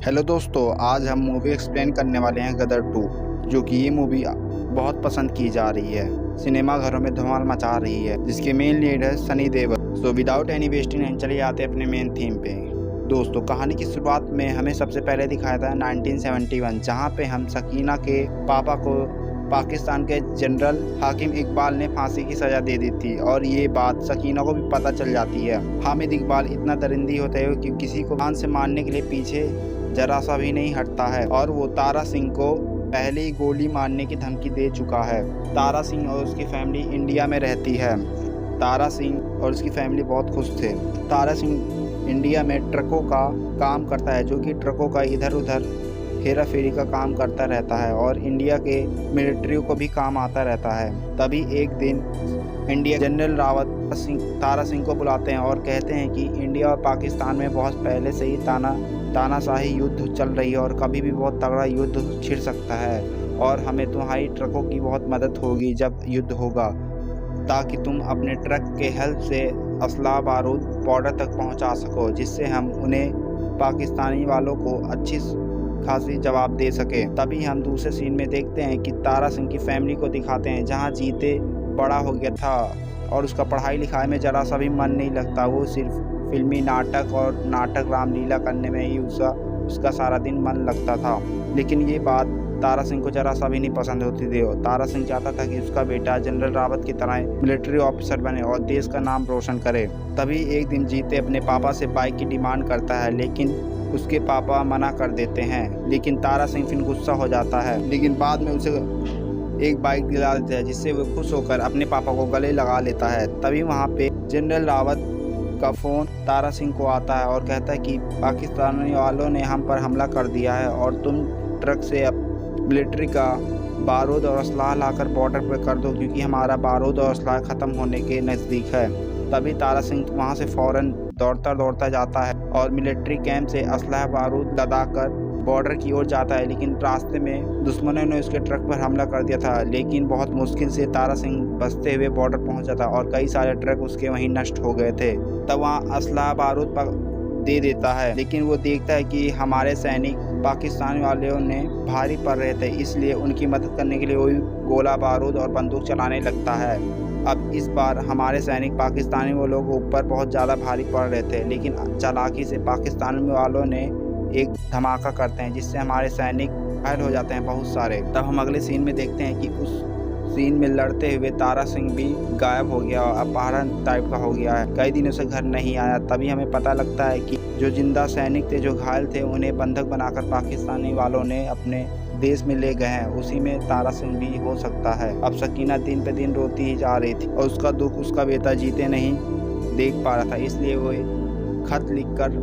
Hello दोस्तों, आज हम मूवी एक्सप्लेन करने वाले हैं गदर 2, जो कि ये मूवी बहुत पसंद की जा रही है। सिनेमा घरों में धमाल मचा रही है, जिसके मेन लीड है Sunny Deol. So without any wasting time चलिए आते हैं अपने मेन थीम पे। दोस्तों, कहानी की शुरुआत में हमें सबसे पहले दिखाया था 1971, जहाँ पे हम सकीना के पापा को पाकिस्तान के जनरल हाकिम इकबाल ने फांसी की सज़ा दे दी थी, और ये बात सकीना को भी पता चल जाती है। हामिद इकबाल इतना दरिंदी होता है कि किसी को जान से मारने के लिए पीछे जरा सा भी नहीं हटता है, और वो तारा सिंह को पहले ही गोली मारने की धमकी दे चुका है। तारा सिंह और उसकी फैमिली इंडिया में रहती है। तारा सिंह और उसकी फैमिली बहुत खुश थे। तारा सिंह इंडिया में ट्रकों का काम करता है, जो कि ट्रकों का इधर उधर हेरा फेरी का काम करता रहता है, और इंडिया के मिलिट्री को भी काम आता रहता है। तभी एक दिन इंडिया जनरल रावत तारा सिंह को बुलाते हैं और कहते हैं कि इंडिया और पाकिस्तान में बहुत पहले से ही तानाशाही युद्ध चल रही है, और कभी भी बहुत तगड़ा युद्ध छिड़ सकता है, और हमें तुम्हारी ट्रकों की बहुत मदद होगी जब युद्ध होगा, ताकि तुम अपने ट्रक के हेल्प से असला बारूद बॉर्डर तक पहुंचा सको, जिससे हम उन्हें पाकिस्तानी वालों को अच्छी खासी जवाब दे सके। तभी हम दूसरे सीन में देखते हैं कि तारा सिंह की फैमिली को दिखाते हैं, जहां जीते बड़ा हो गया था और उसका पढ़ाई लिखाई में ज़रा सा भी मन नहीं लगता। वो सिर्फ फिल्मी नाटक और नाटक रामलीला करने में ही उसका सारा दिन मन लगता था। लेकिन ये बात तारा सिंह को ज़रा सा भी नहीं पसंद होती थी। तारा सिंह चाहता था कि उसका बेटा जनरल रावत की तरह मिलिट्री ऑफिसर बने और देश का नाम रोशन करे। तभी एक दिन जीते अपने पापा से बाइक की डिमांड करता है, लेकिन उसके पापा मना कर देते हैं। लेकिन तारा सिंह फिर गुस्सा हो जाता है, लेकिन बाद में उसे एक बाइक दिला देता है, जिससे वो खुश होकर अपने पापा को गले लगा लेता है। तभी वहाँ पे जनरल रावत का फ़ोन तारा सिंह को आता है और कहता है कि पाकिस्तानी वालों ने हम पर हमला कर दिया है, और तुम ट्रक से मिलिट्री का बारूद और असलाह लाकर बॉर्डर पर कर दो, क्योंकि हमारा बारूद और असलाह ख़त्म होने के नज़दीक है। तभी तारा सिंह वहाँ से फ़ौरन दौड़ता जाता है और मिलिट्री कैंप से असलाह बारूद लदाकर बॉर्डर की ओर जाता है। लेकिन रास्ते में दुश्मनों ने उसके ट्रक पर हमला कर दिया था, लेकिन बहुत मुश्किल से तारा सिंह बचते हुए बॉर्डर पहुंचा था, और कई सारे ट्रक उसके वहीं नष्ट हो गए थे। तब वहाँ असलाह बारूद दे देता है, लेकिन वो देखता है कि हमारे सैनिक पाकिस्तान वालों ने भारी पड़ रहे थे, इसलिए उनकी मदद करने के लिए वो गोला बारूद और बंदूक चलाने लगता है। अब इस बार हमारे सैनिक पाकिस्तानी वालों के ऊपर बहुत ज़्यादा भारी पड़ रहे थे, लेकिन चालाकी से पाकिस्तानी वालों ने एक धमाका करते हैं, जिससे हमारे सैनिक घायल हो जाते हैं बहुत सारे। तब हम अगले सीन में देखते हैं कि उस सीन में लड़ते हुए तारा सिंह भी गायब हो गया, अपहरण टाइप का हो गया है। कई दिनों से घर नहीं आया। तभी हमें पता लगता है कि जो जिंदा सैनिक थे, जो घायल थे, उन्हें बंधक बनाकर पाकिस्तानी वालों ने अपने देश में ले गए हैं। उसी में तारा सिंह भी हो सकता है। अब सकीना दिन पे दिन रोती ही जा रही थी, और उसका दुख उसका बेटा जीते नहीं देख पा रहा था, इसलिए वो खत लिखकर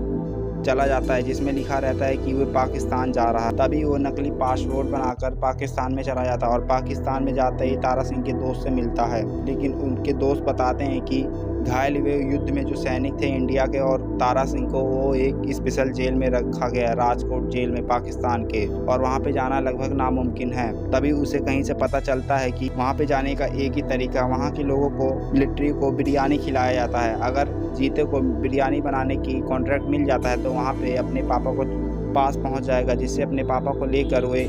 चला जाता है, जिसमें लिखा रहता है कि वो पाकिस्तान जा रहा है। तभी वो नकली पासपोर्ट बनाकर पाकिस्तान में चला जाता है, और पाकिस्तान में जाते ही तारा सिंह के दोस्त से मिलता है। लेकिन उनके दोस्त बताते हैं कि घायल हुए युद्ध में जो सैनिक थे इंडिया के और तारा सिंह को, वो एक स्पेशल जेल में रखा गया है, राजकोट जेल में पाकिस्तान के, और वहाँ पे जाना लगभग नामुमकिन है। तभी उसे कहीं से पता चलता है कि वहाँ पे जाने का एक ही तरीका, वहाँ के लोगों को, मिलिट्री को बिरयानी खिलाया जाता है। अगर जीते को बिरयानी बनाने की कॉन्ट्रैक्ट मिल जाता है तो वहाँ पे अपने पापा को पास पहुँच जाएगा, जिससे अपने पापा को लेकर वे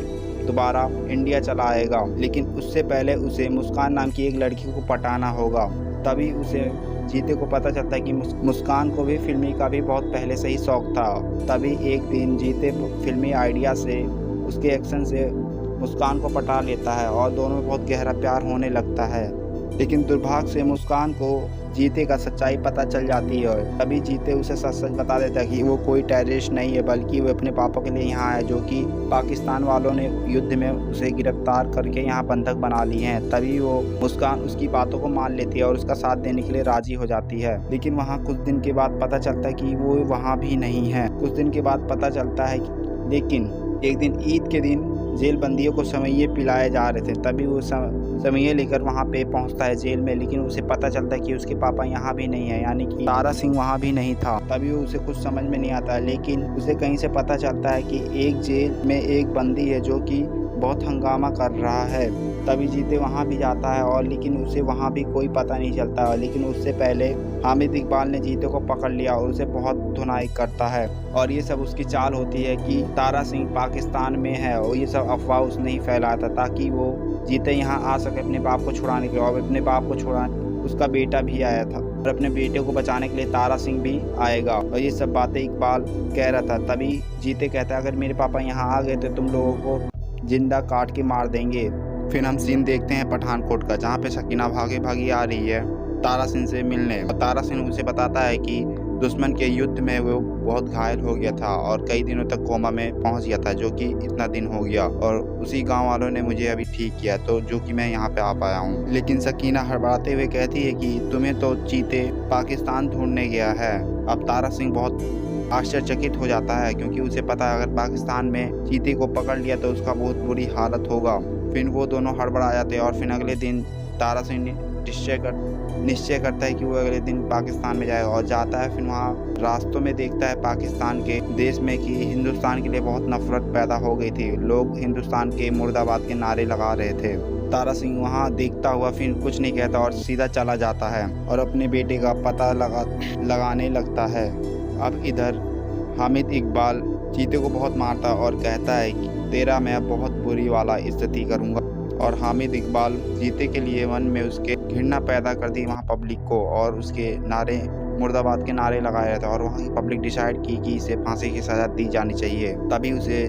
दोबारा इंडिया चला आएगा। लेकिन उससे पहले उसे मुस्कान नाम की एक लड़की को पटाना होगा। तभी उसे जीते को पता चलता है कि मुस्कान को भी फिल्मी का भी बहुत पहले से ही शौक था। तभी एक दिन जीते फिल्मी आइडिया से, उसके एक्शन से मुस्कान को पटा लेता है, और दोनों में बहुत गहरा प्यार होने लगता है। लेकिन दुर्भाग्य से मुस्कान को जीते का सच्चाई पता चल जाती है। तभी जीते उसे सच बता देता है कि वो कोई टेररिस्ट नहीं है, बल्कि वो अपने पापा के लिए यहाँ है, जो कि पाकिस्तान वालों ने युद्ध में उसे गिरफ्तार करके यहाँ बंधक बना ली हैं। तभी वो मुस्कान उसकी बातों को मान लेती है और उसका साथ देने के लिए राजी हो जाती है। लेकिन वहाँ कुछ दिन के बाद पता चलता है कि वो वहाँ भी नहीं है। कुछ दिन के बाद पता चलता है लेकिन एक दिन ईद के दिन जेल बंदियों को सेवइयाँ पिलाए जा रहे थे। तभी वो सेवइयाँ लेकर वहाँ पे पहुँचता है जेल में, लेकिन उसे पता चलता है कि उसके पापा यहाँ भी नहीं है, यानी कि तारा सिंह वहाँ भी नहीं था। तभी उसे कुछ समझ में नहीं आता है, लेकिन उसे कहीं से पता चलता है कि एक जेल में एक बंदी है जो कि बहुत हंगामा कर रहा है। तभी जीते वहाँ भी जाता है और लेकिन उसे वहाँ भी कोई पता नहीं चलता है। लेकिन उससे पहले हामिद इकबाल ने जीते को पकड़ लिया और उसे बहुत धुनाई करता है और ये सब उसकी चाल होती है कि तारा सिंह पाकिस्तान में है और ये सब अफवाह उसने ही फैलाया था ताकि वो जीते यहाँ आ सके अपने बाप को छुड़ाने के लिए। और अपने बाप को छुड़ाने उसका बेटा भी आया था और अपने बेटे को बचाने के लिए तारा सिंह भी आएगा और ये सब बातें इकबाल कह रहा था। तभी जीते कहता है अगर मेरे पापा यहाँ आ गए तो तुम लोगों को जिंदा काट के मार देंगे। फिर हम सीन देखते हैं पठानकोट का, जहाँ पे सकीना भागी भागी आ रही है तारा सिंह से मिलने और तारा सिंह उसे बताता है कि दुश्मन के युद्ध में वो बहुत घायल हो गया था और कई दिनों तक कोमा में पहुंच गया था, जो कि इतना दिन हो गया और उसी गांव वालों ने मुझे अभी ठीक किया तो जो कि मैं यहाँ पे आ पाया हूँ। लेकिन सकीना हड़बड़ाते हुए कहती है कि तुम्हें तो चीते पाकिस्तान ढूंढने गया है। अब तारा सिंह बहुत आश्चर्यचकित हो जाता है क्योंकि उसे पता है अगर पाकिस्तान में चीते को पकड़ लिया तो उसका बहुत बुरी हालत होगा। फिर वो दोनों हड़बड़ा जाते हैं और फिर अगले दिन तारा सिंह निश्चय करता है कि वो अगले दिन पाकिस्तान में जाएगा और जाता है। फिर वहाँ रास्तों में देखता है पाकिस्तान के देश में कि हिंदुस्तान के लिए बहुत नफरत पैदा हो गई थी, लोग हिंदुस्तान के मुर्दाबाद के नारे लगा रहे थे। तारा सिंह वहाँ देखता हुआ फिर कुछ नहीं कहता और सीधा चला जाता है और अपने बेटे का पता लगाने लगता है। अब इधर हामिद इकबाल चीते को बहुत मारता और कहता है कि तेरा मैं बहुत बुरी वाला इज्जती करूँगा। और हामिद इकबाल जीते के लिए मन में उसके घृणा पैदा कर दी वहाँ पब्लिक को और उसके नारे मुर्दाबाद के नारे लगाए थे और वहाँ की पब्लिक डिसाइड की कि इसे फांसी की सज़ा दी जानी चाहिए। तभी उसे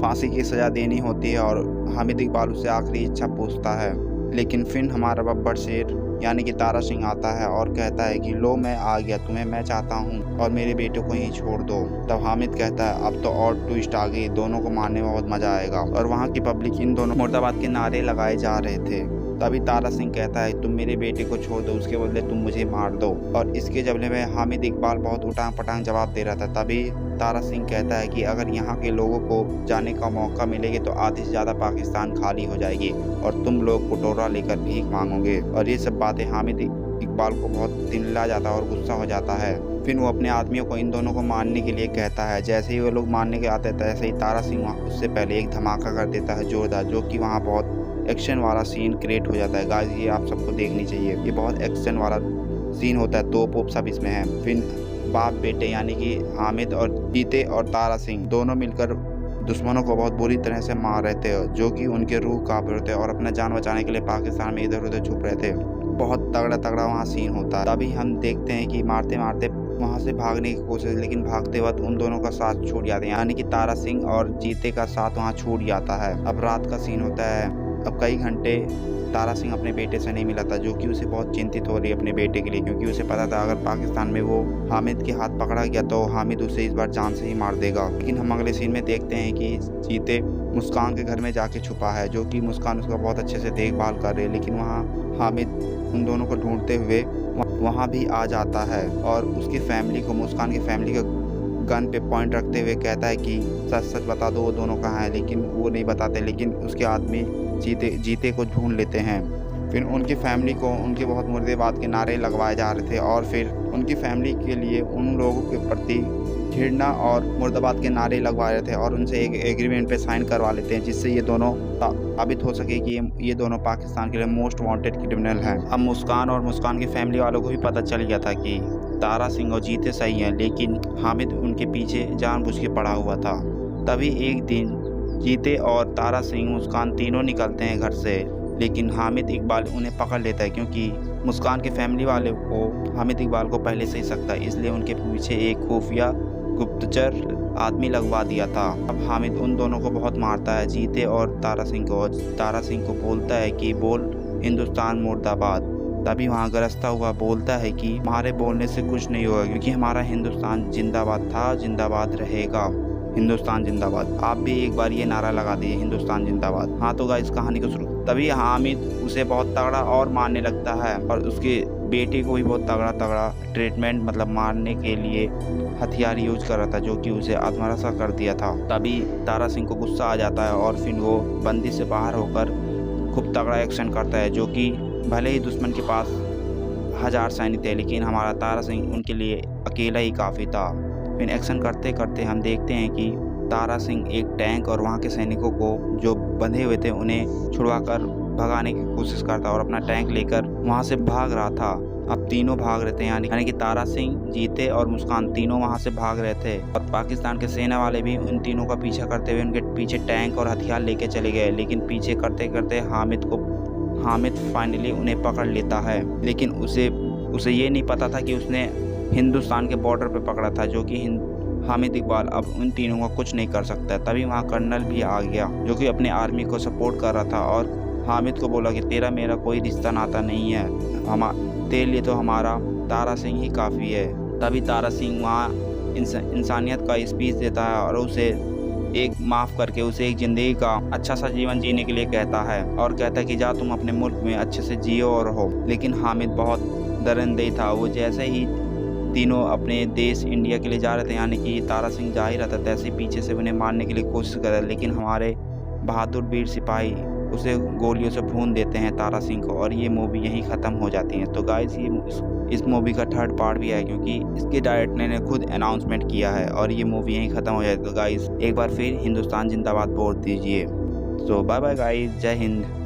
फांसी की सज़ा देनी होती है और हामिद इकबाल उससे आखिरी इच्छा पूछता है। लेकिन फिर हमारा बब्बर शेर यानी कि तारा सिंह आता है और कहता है कि लो मैं आ गया, तुम्हें मैं चाहता हूँ और मेरे बेटे को यहीं छोड़ दो। तब हामिद कहता है अब तो और ट्विस्ट आ गई, दोनों को मारने में बहुत मजा आएगा। और वहाँ की पब्लिक इन दोनों मुर्दाबाद के नारे लगाए जा रहे थे। तभी तारा सिंह कहता है तुम मेरे बेटे को छोड़ दो, उसके बदले तुम मुझे मार दो। और इसके जबले में हामिद इकबाल बहुत उटांग पटांग जवाब दे रहा था। तभी तारा सिंह कहता है कि अगर यहाँ के लोगों को जाने का मौका मिलेगा तो आधे से ज़्यादा पाकिस्तान खाली हो जाएगी और तुम लोग कटोरा लेकर भीख मांगोगे। और ये सब बातें हामिद इकबाल को बहुत तिल्ला जाता है और गुस्सा हो जाता है। फिर वो अपने आदमियों को इन दोनों को मारने के लिए कहता है। जैसे ही वो लोग मारने के आते थे ऐसे ही तारा सिंह वहाँ उससे पहले एक धमाका कर देता है जोरदार, जो कि वहाँ बहुत एक्शन वाला सीन क्रिएट हो जाता है। गाइस ये आप सबको देखनी चाहिए, ये बहुत एक्शन वाला सीन होता है, तोप वोप सब इसमें है। फिर बाप बेटे यानी कि हामिद और जीते और तारा सिंह दोनों मिलकर दुश्मनों को बहुत बुरी तरह से मार रहे थे, जो कि उनके रूह कांप रहे थे और अपना जान बचाने के लिए पाकिस्तान में इधर उधर छुप रहे थे। बहुत तगड़ा वहाँ सीन होता है। तभी हम देखते हैं कि मारते मारते वहाँ से भागने की कोशिश, लेकिन भागते वक्त उन दोनों का साथ छूट जाते हैं, यानी कि तारा सिंह और जीते का साथ वहाँ छूट जाता है। अब रात का सीन होता है। अब कई घंटे तारा सिंह अपने बेटे से नहीं मिला था, जो कि उसे बहुत चिंतित हो रही है अपने बेटे के लिए, क्योंकि उसे पता था अगर पाकिस्तान में वो हामिद के हाथ पकड़ा गया तो हामिद उसे इस बार जान से ही मार देगा। लेकिन हम अगले सीन में देखते हैं कि जीते मुस्कान के घर में जाके छुपा है, जो कि मुस्कान उसका बहुत अच्छे से देखभाल कर रही है। लेकिन वहाँ हामिद उन दोनों को ढूंढते हुए वहाँ भी आ जाता है और उसकी फैमिली को, मुस्कान की फैमिली को गन पे पॉइंट रखते हुए कहता है कि सच सच बता दो वो दोनों कहाँ हैं। लेकिन वो नहीं बताते, लेकिन उसके आदमी जीते को ढूंढ लेते हैं। फिर उनकी फैमिली को उनके बहुत मुर्देबाद के नारे लगवाए जा रहे थे और फिर उनकी फैमिली के लिए उन लोगों के प्रति घृणा और मुर्दाबाद के नारे लगवा रहे थे और उनसे एक एग्रीमेंट पे साइन करवा लेते हैं, जिससे ये दोनों साबित हो सके कि ये दोनों पाकिस्तान के लिए मोस्ट वांटेड क्रिमिनल हैं। अब मुस्कान और मुस्कान की फैमिली वालों को भी पता चल गया था कि तारा सिंह और जीते सही हैं, लेकिन हामिद उनके पीछे जानबूझ के पड़ा हुआ था। तभी एक दिन जीते और तारा सिंह मुस्कान तीनों निकलते हैं घर से, लेकिन हामिद इकबाल उन्हें पकड़ लेता है, क्योंकि मुस्कान के फैमिली वाले को हामिद इकबाल को पहले से ही सकता है, इसलिए उनके पीछे एक खुफिया गुप्तचर आदमी लगवा दिया था। अब हामिद उन दोनों को बहुत मारता है, जीते और तारा सिंह को। तारा सिंह को बोलता है कि बोल हिंदुस्तान मुर्दाबाद। तभी वहाँ गरजता हुआ बोलता है कि हमारे बोलने से कुछ नहीं होगा, क्योंकि हमारा हिंदुस्तान जिंदाबाद था, जिंदाबाद रहेगा, हिंदुस्तान जिंदाबाद। आप भी एक बार ये नारा लगा दिए, हिंदुस्तान जिंदाबाद। हाँ तो गाइस कहानी को शुरू। तभी हामिद उसे बहुत तगड़ा और मारने लगता है और उसके बेटे को भी बहुत तगड़ा ट्रीटमेंट मतलब मारने के लिए हथियार यूज कर रहा था, जो कि उसे आत्महत्या कर दिया था। तभी तारा सिंह को गुस्सा आ जाता है और फिर वो बंदी से बाहर होकर खूब तगड़ा एक्शन करता है, जो कि भले ही दुश्मन के पास 1000 सैनिक थे, लेकिन हमारा तारा सिंह उनके लिए अकेला ही काफ़ी था। फिर एक्शन करते करते हम देखते हैं कि तारा सिंह एक टैंक और वहाँ के सैनिकों को जो बंधे हुए थे उन्हें छुड़वाकर भगाने की कोशिश करता और अपना टैंक लेकर वहाँ से भाग रहा था। अब तीनों भाग रहे थे, यानी कि तारा सिंह, जीते और मुस्कान तीनों वहाँ से भाग रहे थे और पाकिस्तान के सेना वाले भी उन तीनों का पीछा करते हुए उनके पीछे टैंक और हथियार लेके चले गए। लेकिन पीछे करते करते हामिद फाइनली उन्हें पकड़ लेता है। लेकिन उसे ये नहीं पता था कि उसने हिंदुस्तान के बॉर्डर पे पकड़ा था, जो कि हामिद इकबाल अब उन तीनों का कुछ नहीं कर सकता। तभी वहाँ कर्नल भी आ गया जो कि अपने आर्मी को सपोर्ट कर रहा था और हामिद को बोला कि तेरा मेरा कोई रिश्ता नाता नहीं है, तेरे लिए तो हमारा तारा सिंह ही काफ़ी है। तभी तारा सिंह वहाँ इंसानियत का स्पीच देता है और उसे एक माफ़ करके उसे एक ज़िंदगी का अच्छा सा जीवन जीने के लिए कहता है और कहता है कि जा तुम अपने मुल्क में अच्छे से जियो और रहो। लेकिन हामिद बहुत दरिंदे था। वो जैसे ही तीनों अपने देश इंडिया के लिए जा रहे थे, यानी कि तारा सिंह जा ही रहा था, तैसे पीछे से उन्हें मारने के लिए कोशिश कर रहे, लेकिन हमारे बहादुर वीर सिपाही उसे गोलियों से भून देते हैं तारा सिंह को और ये मूवी यहीं ख़त्म हो जाती है। तो गाइस इस मूवी का थर्ड पार्ट भी है क्योंकि इसके डायरेक्टर ने खुद अनाउंसमेंट किया है और ये मूवी यहीं ख़त्म हो जाती है। तो गाइस एक बार फिर हिंदुस्तान जिंदाबाद बोल दीजिए। सो बाय बाय गाइस, जय हिंद।